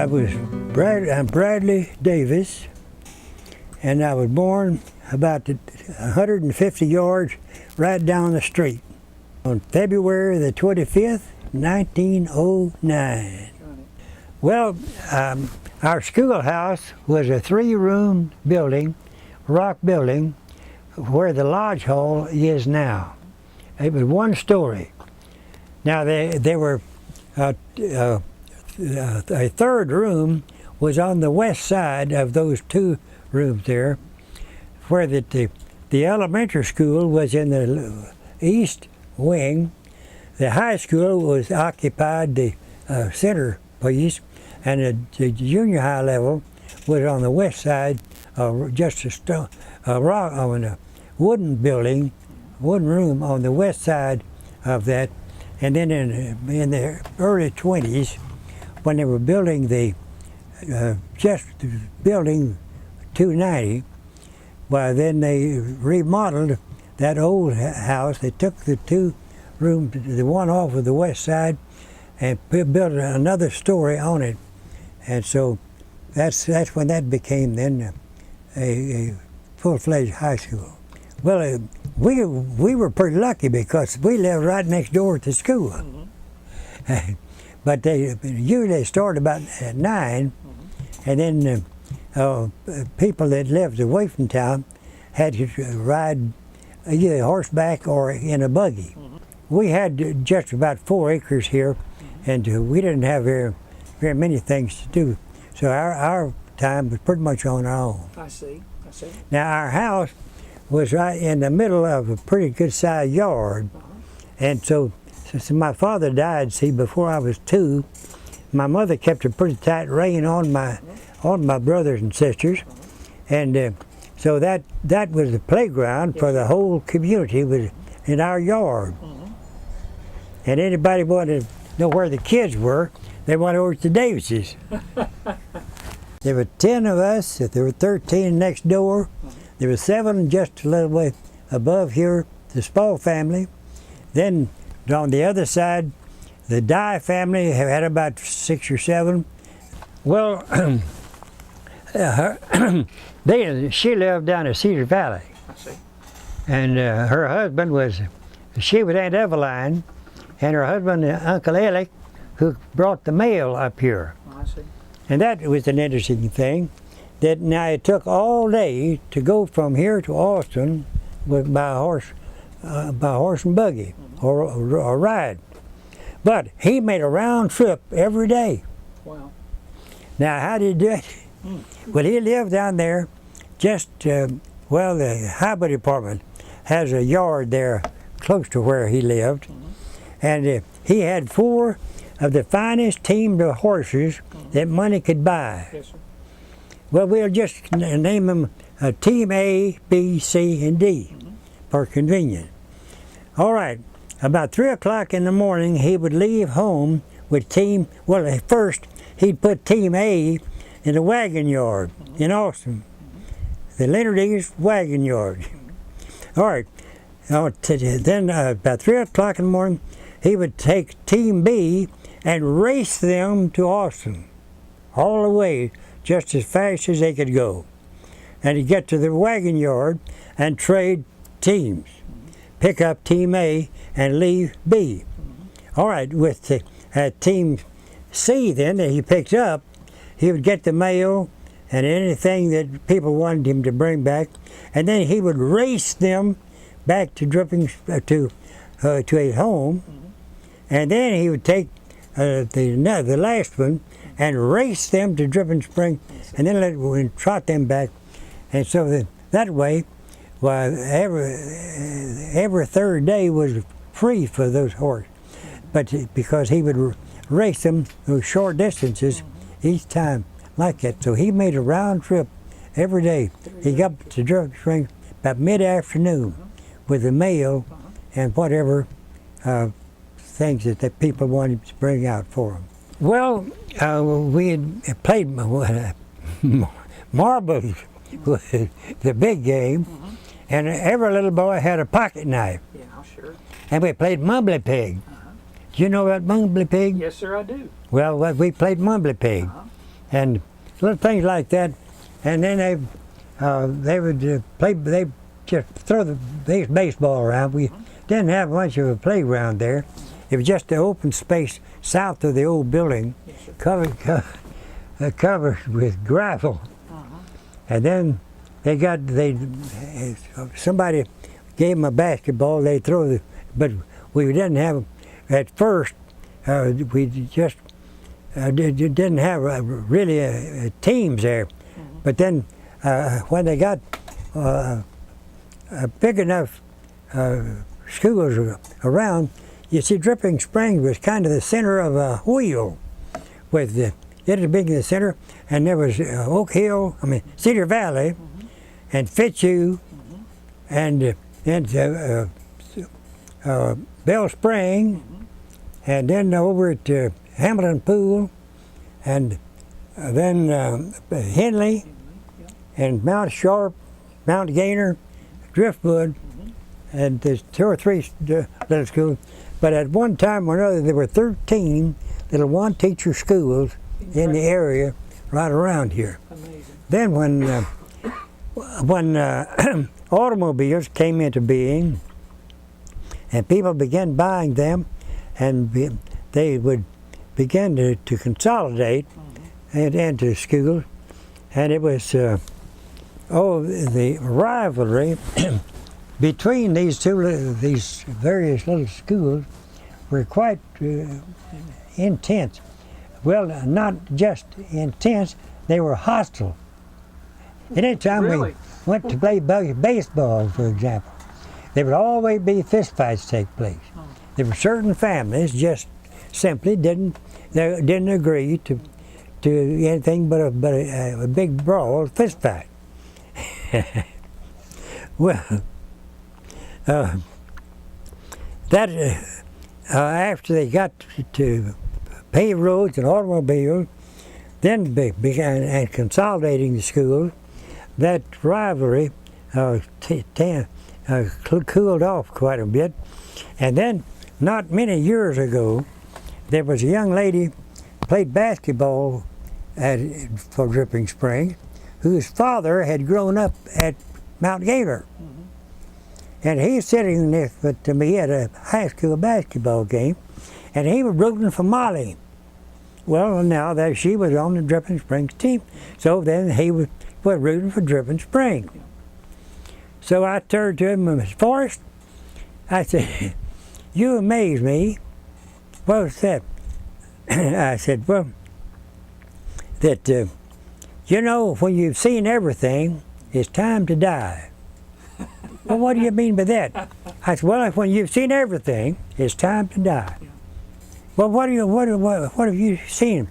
I'm Bradley Davis, and I was born about 150 yards right down the street on February the 25th, 1909. Well, our schoolhouse was a 3-room building, rock building, where the lodge hall is now. It was 1 story. Now there were a 3rd room was on the west side of those 2 rooms there, where the elementary school was in the east wing. The high school was occupied the center piece, and the junior high level was on the west side, just a rock on a wooden building, wooden room on the west side of that. And then in the early 20s, when they were building just building 290, well, then they remodeled that old house. They took the 2 rooms, the one off of the west side, and built another story on it. And so that's when that became then a full-fledged high school. Well, we were pretty lucky because we lived right next door to school. Mm-hmm. But they usually started about at 9, and then people that lived away from town had to ride either horseback or in a buggy. Mm-hmm. We had just about 4 acres here, and we didn't have very many things to do. So our time was pretty much on our own. I see. Now our house was right in the middle of a pretty good sized yard. And so since my father died, see, before I was 2, my mother kept a pretty tight rein on my brothers and sisters. And so that was the playground for the whole community, was in our yard. And anybody wanted to know where the kids were, they went over to Davis's. There were 10 of us. There were 13 next door. There were 7 just a little way above here, the Spall family. Then on the other side, the Dye family had about 6 or 7. Well, she lived down in Cedar Valley. I see. And her husband she was Aunt Eveline, and her husband, Uncle Alec, who brought the mail up here. I see. And that was an interesting thing. That now it took all day to go from here to Austin by horse and buggy, or ride. But he made a round trip every day. Wow. Now how did he do it? Well, he lived down there just, the highway department has a yard there close to where he lived. And he had 4 of the finest teamed horses that money could buy. Yes, sir. Well, we'll just name them Team A, B, C, and D for convenience. All right, about 3 o'clock in the morning, he would leave home with first he'd put Team A in the wagon yard in Austin, the Leonard's wagon yard. All right, then about 3 o'clock in the morning, he would take Team B and race them to Austin, all the way, just as fast as they could go. And he'd get to the wagon yard and trade teams. Pick up Team A and leave B. All right, with the Team C then that he picked up, he would get the mail and anything that people wanted him to bring back, and then he would race them back to a home, and then he would take the last one and race them to Dripping Spring, and then trot them back. And so that way, well, every 3rd day was free for those horses. But because he would race them those short distances each time like that. So he made a round trip every day. He got to Dripping Spring about mid-afternoon with the mail and whatever things that the people wanted to bring out for him. Well, we had played marbles, the big game, and every little boy had a pocket knife. Yeah, sure. And we played Mumbly Pig. Do you know about Mumbly Pig? Yes, sir, I do. Well, we played Mumbly Pig. and little things like that. And then they would play. They just throw the baseball around. We didn't have much of a playground there. It was just the open space south of the old building, covered with gravel. And then somebody gave them a basketball. They throw the, but we didn't have. At first, we just didn't have really teams there. But then when they got big enough schools around, you see, Dripping Springs was kind of the center of a wheel, with it was big in the center, and there was Oak Hill, Cedar Valley, and Fitzhugh, and Bell Spring, and then over at Hamilton Pool, and then Henley, and Mount Sharp, Mount Gainer, Driftwood, and there's 2 or 3 little schools. But at one time or another, there were 13 little one-teacher schools in the area right around here. Amazing. Then when automobiles came into being, and people began buying them, and they would begin to consolidate into schools, and it was the rivalry between these various little schools were quite intense. Well, not just intense, they were hostile. Anytime we went to play baseball, for example, there would always be fistfights take place. There were certain families just simply didn't agree to anything but a big brawl, fistfight. Well, after they got to paved roads and automobiles, then began consolidating the schools, that rivalry cooled off quite a bit. And then, not many years ago, there was a young lady played basketball for Dripping Springs, whose father had grown up at Mount Gainer. And he's sitting next to me at a high school basketball game, and he was rooting for Molly. Well, now that she was on the Dripping Springs team, so then he was rooting for Dripping Springs. So I turned to him, Mr. Forrest, I said, "You amaze me." What was that? I said, "Well, that when you've seen everything, it's time to die." "Well, what do you mean by that?" I said, "Well, when you've seen everything, it's time to die." "Well, what have you seen?"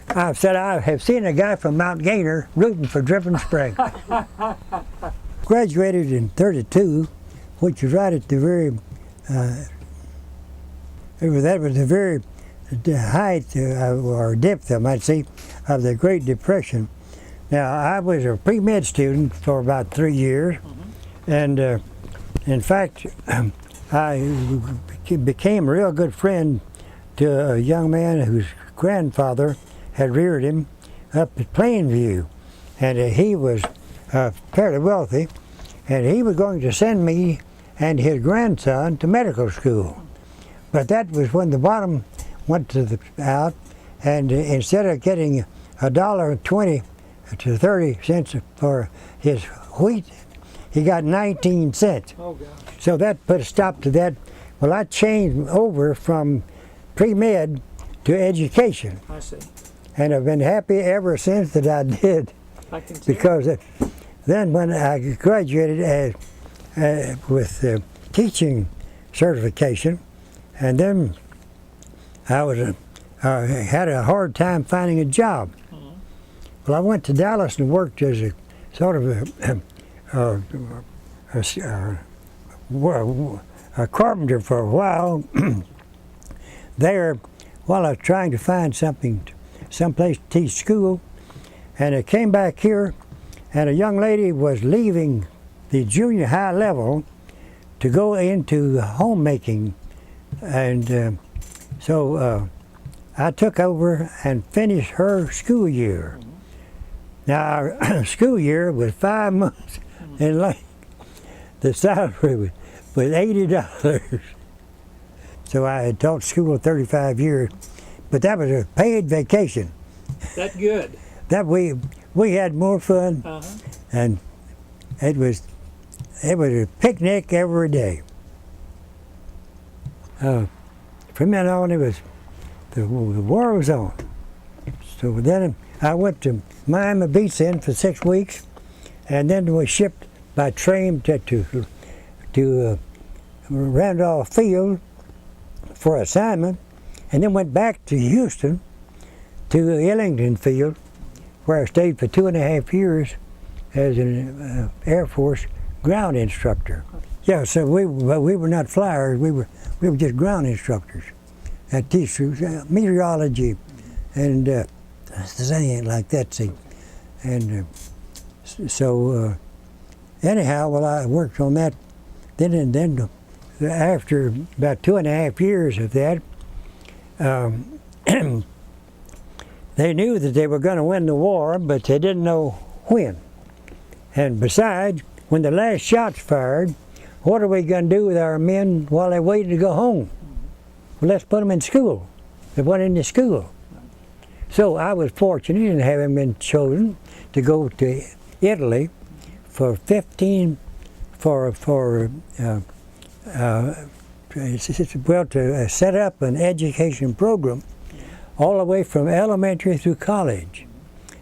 I said, "I have seen a guy from Mount Gainer rooting for Dripping Springs." Graduated in '32, which was right at the very that was the very height or depth, I might say, of the Great Depression. Now, I was a pre-med student for about 3 years, and in fact, I became a real good friend to a young man whose grandfather had reared him up at Plainview, and he was fairly wealthy, and he was going to send me and his grandson to medical school. But that was when the bottom went out, and instead of getting $1.20 to 30 cents for his wheat, he got 19 cents. Oh, gosh. So that put a stop to that. Well, I changed over from pre-med to education. I see. And I've been happy ever since that I did. I can see. Because then when I graduated with teaching certification, and then I had a hard time finding a job. Well, I went to Dallas and worked as a sort of a carpenter for a while there, while I was trying to find someplace to teach school. And I came back here, and a young lady was leaving the junior high level to go into homemaking, and so I took over and finished her school year. Now, our school year was 5 months in length. The salary was $80. So I had taught school 35 years, but that was a paid vacation. That good. That we had more fun, and it was a picnic every day. From then on, the war was on. So then I went to Miami Beach then for 6 weeks, and then we shipped by train to Randolph Field for assignment, and then went back to Houston to Ellington Field, where I stayed for 2.5 years as an Air Force ground instructor. Yeah, so we were not flyers. We were just ground instructors that teach meteorology and anything like that. See, and so anyhow, well, I worked on that. Then after about 2.5 years of that, they knew that they were going to win the war, but they didn't know when. And besides, when the last shot's fired, what are we going to do with our men while they waited to go home? Well, let's put them in school. They went into school. So I was fortunate in having been chosen to go to Italy for to set up an education program all the way from elementary through college.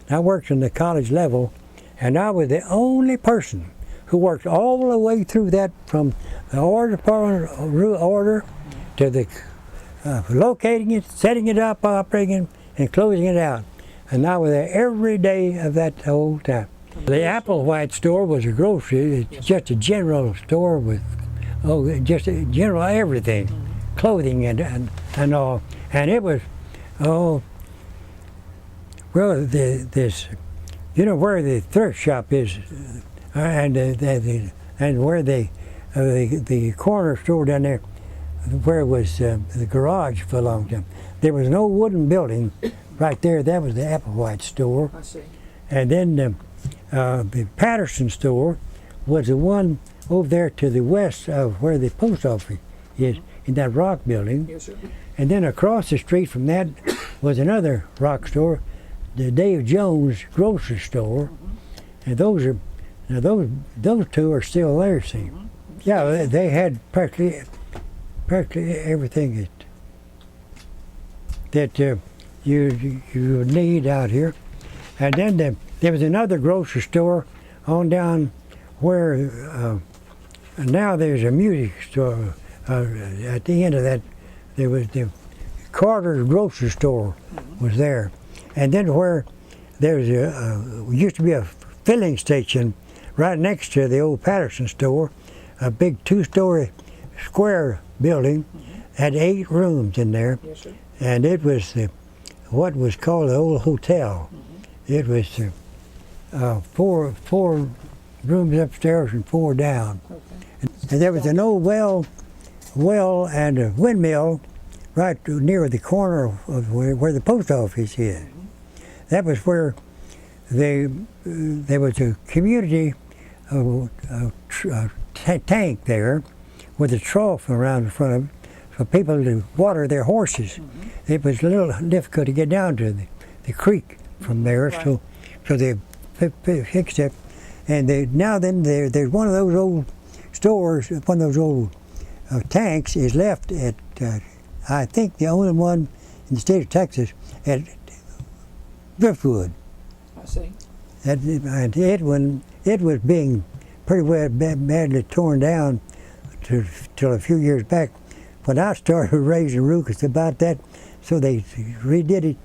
I worked in the college level, and I was the only person who worked all the way through that, from the order to the locating it, setting it up, operating it, and closing it out. And I was there every day of that whole time. The Applewhite store was a grocery. It's just a general store with just a general everything, clothing and all. And it was, this, you know where the thrift shop is, and where the corner store down there, where it was the garage for a long time. There was no wooden building right there. That was the Applewhite store. I see. And then the Patterson store was the one over there to the west of where the post office is, in that rock building. Yes, sir. And then across the street from that was another rock store, the Dave Jones grocery store. And those two are still there, see. Yeah, they had practically everything that you would need out here. And then there was another grocery store on down where now there's a music store. At the end of that, there was the Carter's grocery store was there. And then where there's used to be a filling station right next to the old Patterson store, a big 2-story square building, had 8 rooms in there. Yes, sir. And it was what was called the old hotel. It was 4 rooms upstairs and 4 down. Okay. And there was an old well and a windmill right near the corner of where the post office is. That was where there was a community tank there with a trough around in front of it for people to water their horses. It was a little difficult to get down to the creek from there, right. so they fixed it. And there's one of those old stores, one of those old tanks is left at, I think the only one in the state of Texas, at Driftwood. I see. And it was being pretty well badly torn down till a few years back. When I started raising rooks about that, so they redid it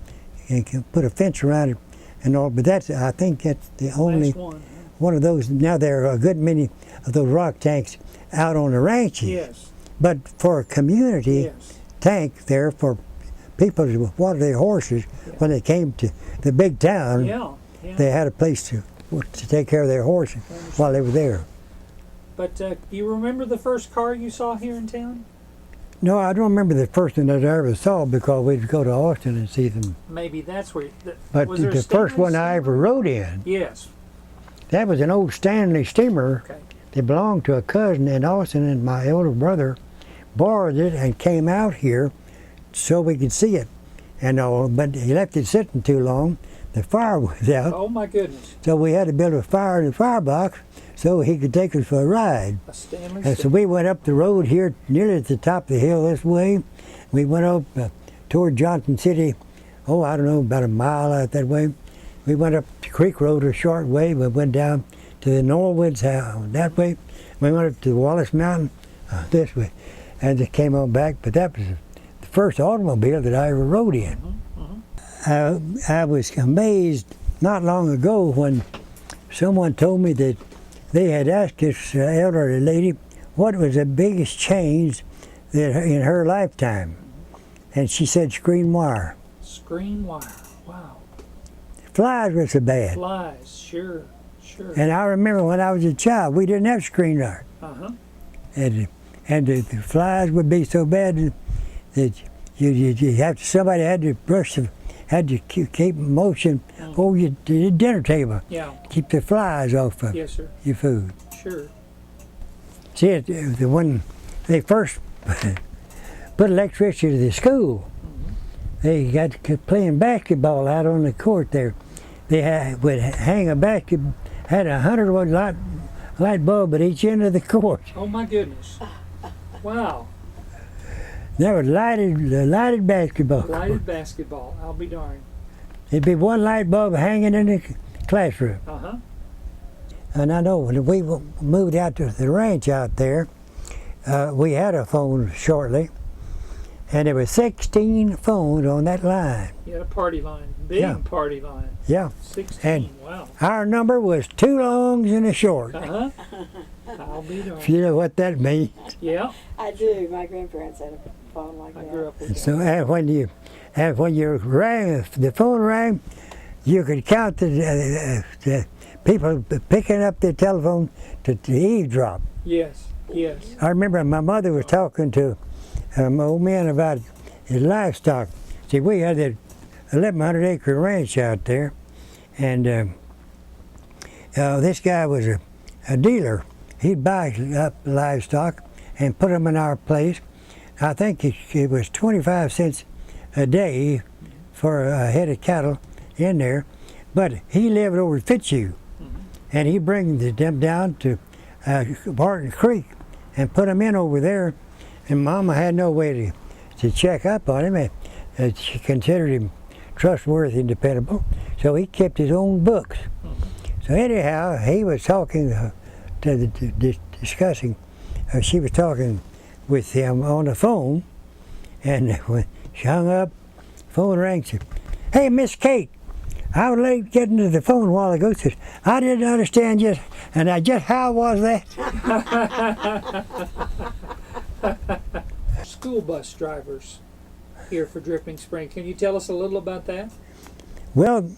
and put a fence around it and all. But I think that's the only one of those. Now there are a good many of those rock tanks out on the ranches. Yes. But for a community tank there for people to water their horses when they came to the big town, they had a place to take care of their horses while they were there. But do you remember the first car you saw here in town? No, I don't remember the first one that I ever saw because we'd go to Austin and see them. Maybe that's where. But was there a the first Stanley one I ever Steamer? rode in, Yes. that was an old Stanley Steamer. Okay. It belonged to a cousin in Austin, and my older brother borrowed it and came out here so we could see it. And all, but he left it sitting too long. The fire was out, Oh my goodness. so we had to build a fire in the firebox so he could take us for a ride. A Stanley And so Steamer. we went up the road here, nearly at the top of the hill this way. We went up toward Johnson City, I don't know, about a mile out that way. We went up the Creek Road a short way. We went down to the Norwoods that way. We went up to Wallace Mountain this way. And it came on back, but that was the first automobile that I ever rode in. I was amazed not long ago when someone told me that they had asked this elderly lady what was the biggest change that in her lifetime. And she said screen wire. Screen wire. Wow. Flies were so bad. Flies. Sure. Sure. And I remember when I was a child, we didn't have screen wire. Uh-huh. And the flies would be so bad that you have to, somebody had to had to keep motion over your dinner table. Yeah. Keep the flies off of Yes, sir. your food. Sure. See, when they first put electricity to the school, they got playing basketball out on the court there. They would hang a basket, had 100-watt light bulb at each end of the court. Oh my goodness. Wow. There was lighted basketball. Lighted basketball. I'll be darned. There'd be one light bulb hanging in the classroom. Uh-huh. And I know when we moved out to the ranch out there, we had a phone shortly, and there were 16 phones on that line. You had a party line. Big Yeah. party line. Yeah. 16. Wow. Our number was 2 longs and a short. Uh-huh. I'll be darned. If you know what that means. Yeah. I do. My grandparents had a phone like I that. grew up with that. So when you rang, if the phone rang, you could count the people picking up the telephone to eavesdrop. Yes. Yes. I remember my mother was talking to an old man about his livestock. See, we had that 1,100-acre ranch out there, and this guy was a dealer. He'd buy up livestock and put them in our place. I think it was 25 cents a day for a head of cattle in there, but he lived over at Fitzhugh, and he'd bring them down to Barton Creek and put them in over there, and Mama had no way to check up on him. She considered him trustworthy and dependable, so he kept his own books. So anyhow, he was talking discussing, she was talking with him on the phone, and when she hung up, phone rang, she said, "Hey, Miss Kate, I was late getting to the phone a while ago." She said, "I didn't understand just how was that?" School bus drivers here for Dripping Spring. Can you tell us a little about that? Well,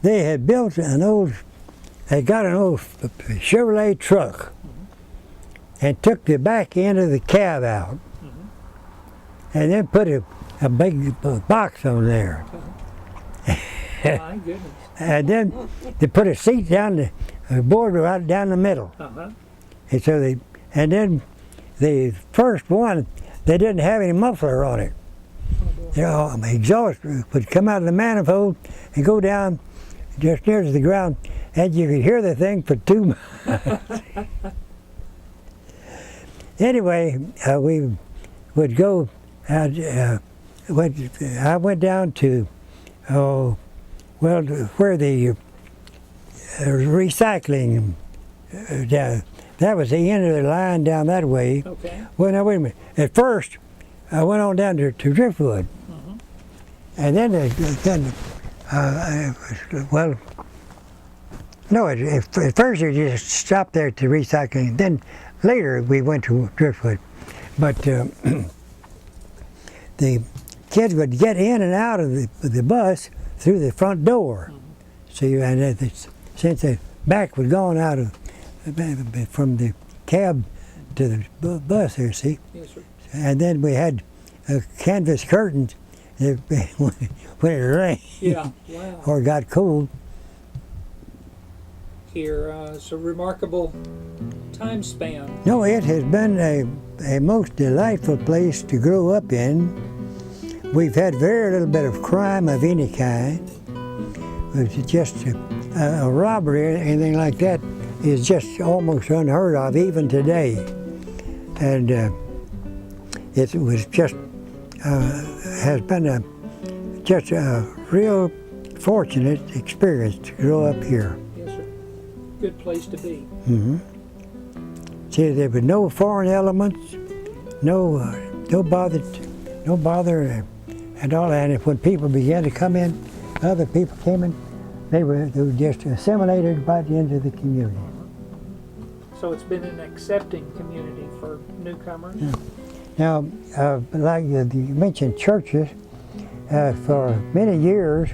they had built they got an old Chevrolet truck and took the back end of the cab out and then put a big box on there. My goodness. And then they put a seat down the board right down the middle. Uh-huh. And so and then the first one, they didn't have any muffler on it. You know, exhaust would come out of the manifold and go down just near to the ground, and you could hear the thing for 2 miles. Anyway, we would go out. I went down to, where the recycling down. That was the end of the line down that way. Okay. Well, now wait a minute. At first, I went on down to Driftwood, and then at first we just stopped there to recycling. Then later we went to Driftwood, but the kids would get in and out of the bus through the front door. See, and since the back was gone out of from the cab to the bus there, see. Yes, sir. And then we had canvas curtains when it rained Yeah. Wow. or got cold. Here, it's a remarkable time span. No, it has been a most delightful place to grow up in. We've had very little bit of crime of any kind. It's just a robbery or anything like that is just almost unheard of even today. And it was just has been just a real fortunate experience to grow up here. Yes, sir. Good place to be. Mm-hmm. See, there was no foreign elements, no bother at all. And when people began to come in, other people came in, they were just assimilated right into the community. So it's been an accepting community for newcomers. Yeah. Now, like you mentioned churches, for many years,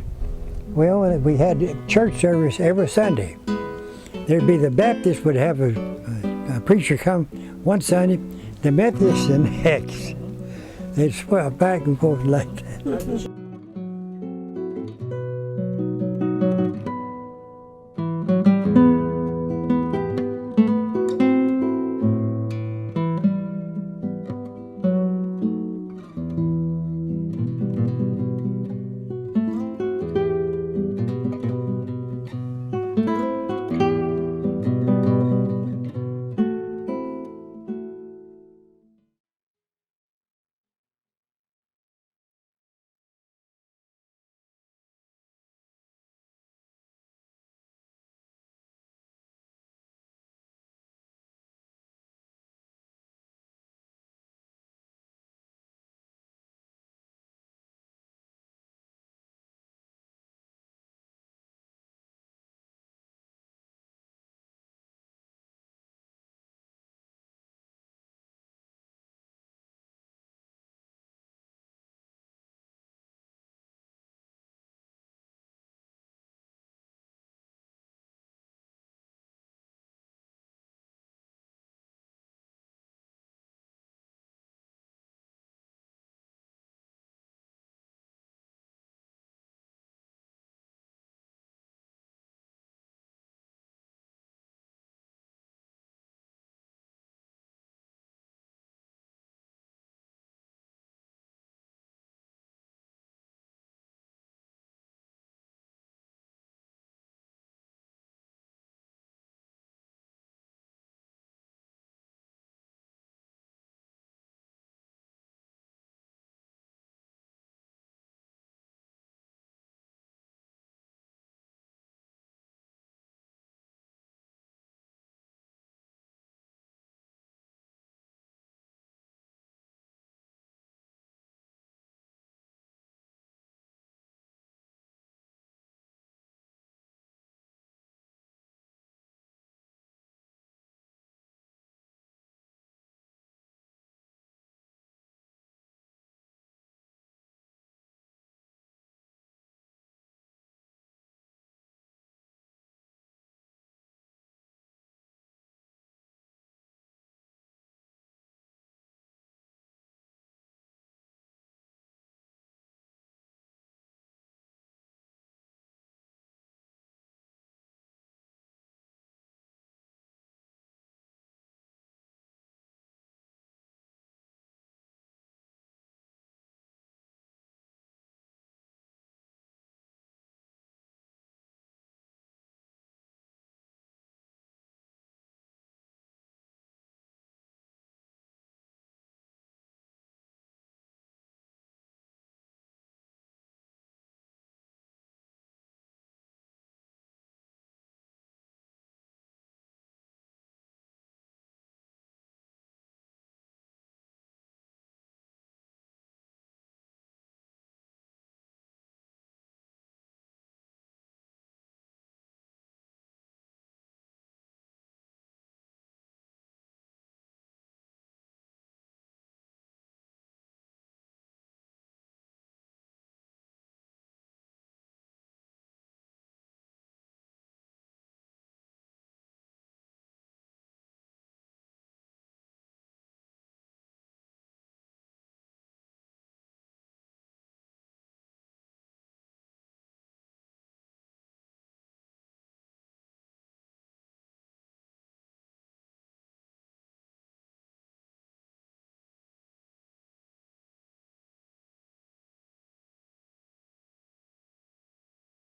we had church service every Sunday. There'd be the Baptists would have a preacher come one Sunday, the Methodists the next. They'd swap back and forth like that.